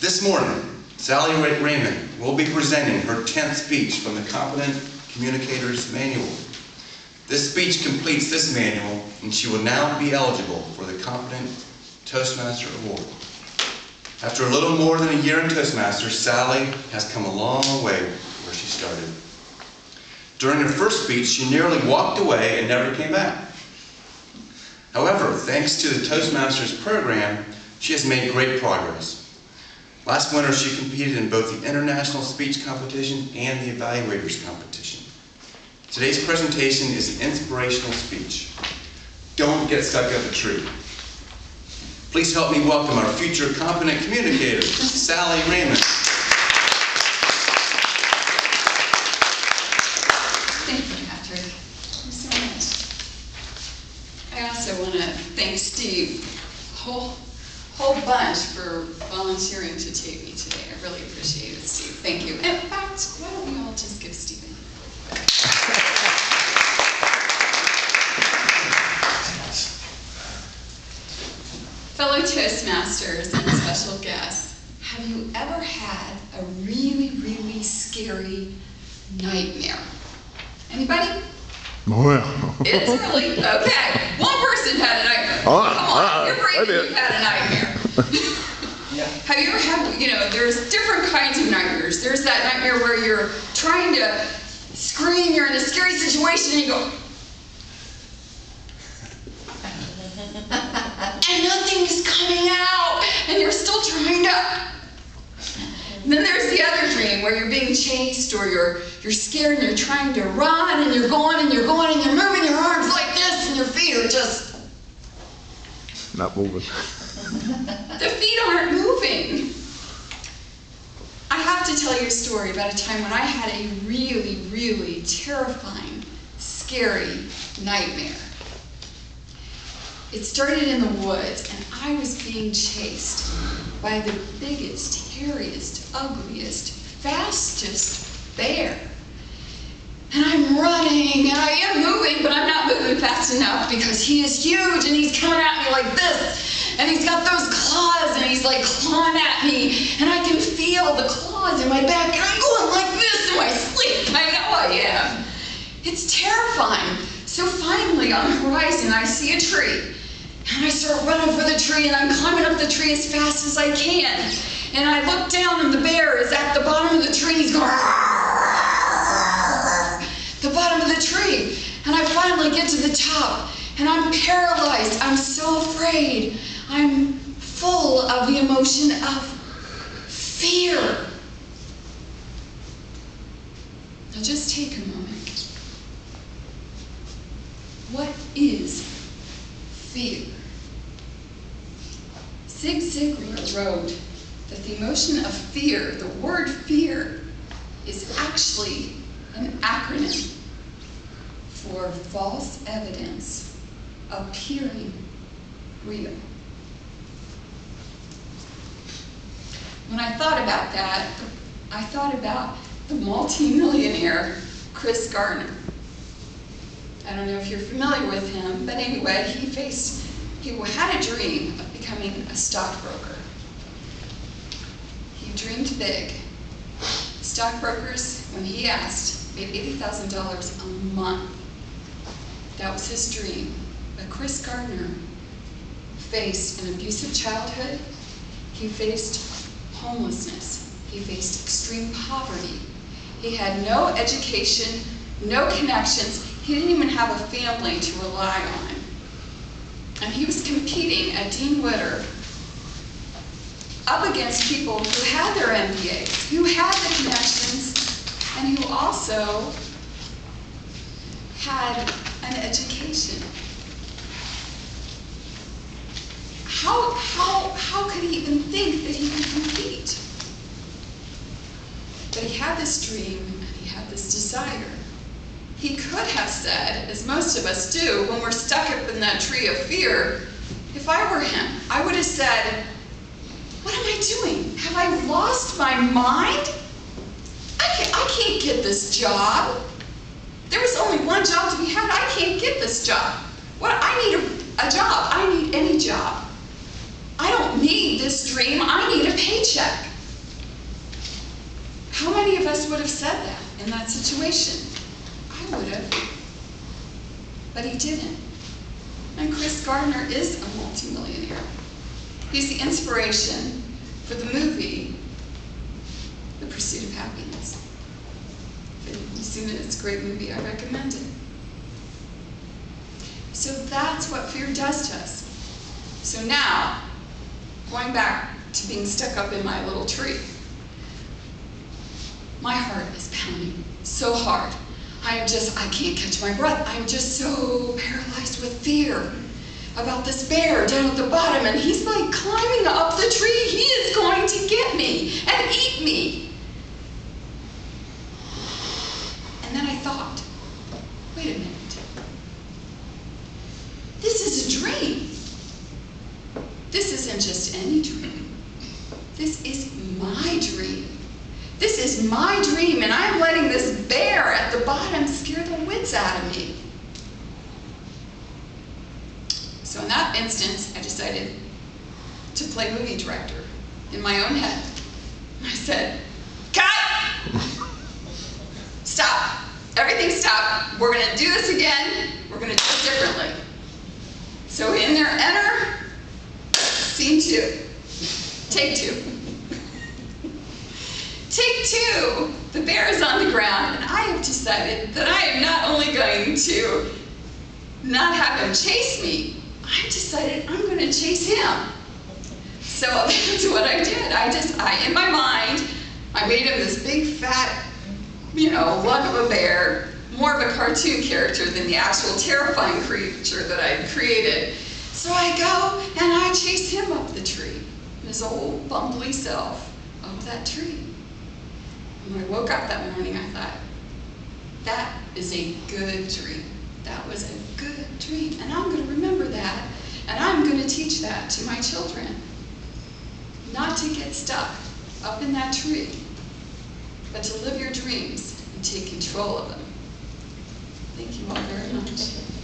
This morning, Sally Raymond will be presenting her 10th speech from the Competent Communicators Manual. This speech completes this manual, and she will now be eligible for the Competent Toastmaster Award. After a little more than a year in Toastmasters, Sally has come a long way where she started. During her first speech, she nearly walked away and never came back. However, thanks to the Toastmasters program, she has made great progress. Last winter, she competed in both the International Speech Competition and the Evaluators Competition. Today's presentation is an inspirational speech. Don't get stuck up a tree. Please help me welcome our future competent communicator, Sally Raymond. Thank you, Patrick. Thank you so much. I also want to thank Steve a whole bunch for volunteering to tape me today. I really appreciate it, Steve. Thank you. And in fact, why don't we all just give Steve a hand? Fellow Toastmasters and special guests, have you ever had a really, really scary nightmare? Anybody? Well. It's really, okay. One person had a nightmare. Come on, you're brave if you've had a nightmare. Yeah. Have you ever had, there's different kinds of nightmares. There's that nightmare where you're trying to scream, you're in a scary situation, and you go, and nothing is coming out, and you're still trying to. And then there's the other dream where you're being chased, or you're scared and you're trying to run, and you're going and you're going and you're moving your arms like this, and your feet are just not moving. The feet aren't moving. I have to tell you a story about a time when I had a really, really terrifying, scary nightmare. It started in the woods, and I was being chased by the biggest, hairiest, ugliest, fastest bear. And I'm running, and I am moving, but I'm not moving fast enough because he is huge, and he's coming at me like this. And he's got those claws, and he's like clawing at me, and I can feel the claws in my back, and I'm going like this in my sleep. I know I am. It's terrifying. So finally, on the horizon, I see a tree. And I start running for the tree, and I'm climbing up the tree as fast as I can. And I look down, and the bear is at the bottom of the tree. He's going, the bottom of the tree. And I finally get to the top, and I'm paralyzed. I'm so afraid. I'm full of the emotion of fear. Now just take a moment. What is fear? Zig Ziglar wrote that the emotion of fear, the word fear, is actually an acronym for false evidence appearing real. When I thought about that, I thought about the multi-millionaire Chris Gardner. I don't know if you're familiar with him, but anyway, he had a dream of becoming a stockbroker. He dreamed big. Stockbrokers, when he asked, made $80,000 a month. That was his dream. But Chris Gardner faced an abusive childhood. He faced homelessness. He faced extreme poverty. He had no education, no connections. He didn't even have a family to rely on. And he was competing at Dean Witter up against people who had their MBAs, who had the connections, and who also had an education. How could he even think that he could compete? But he had this dream, and he had this desire. He could have said, as most of us do, when we're stuck up in that tree of fear, if I were him, I would have said, what am I doing? Have I lost my mind? I can't get this job. There was only one job to be had. I can't get this job. What? I need a job. I need day job. I don't need this dream, I need a paycheck. How many of us would have said that in that situation? I would have, but he didn't. And Chris Gardner is a multimillionaire. He's the inspiration for the movie, The Pursuit of Happiness. If you've seen it, it's a great movie, I recommend it. So that's what fear does to us. So now, going back to being stuck up in my little tree, my heart is pounding so hard. I can't catch my breath. I'm just so paralyzed with fear about this bear down at the bottom, and he's like climbing up the tree. He is going to get me and eat me. And then I thought, wait a minute. This is a dream. This isn't just any dream. This is my dream. This is my dream, and I'm letting this bear at the bottom scare the wits out of me. So in that instance, I decided to play movie director in my own head. I said, cut! Stop. Everything stop. We're going to do this again. We're going to do it differently. So in there, enter scene 2. Take 2. Take 2, the bear is on the ground, and I have decided that I am not only going to not have him chase me, I've decided I'm going to chase him. So that's what I did. In my mind, I made him this big fat, lug of a bear, more of a cartoon character than the actual terrifying creature that I had created. So I go and I chase him up the tree, his old bumbly self up that tree. When I woke up that morning, I thought, that is a good dream. That was a good dream. And I'm going to remember that. And I'm going to teach that to my children. Not to get stuck up in that tree, but to live your dreams and take control of them. Thank you all very much.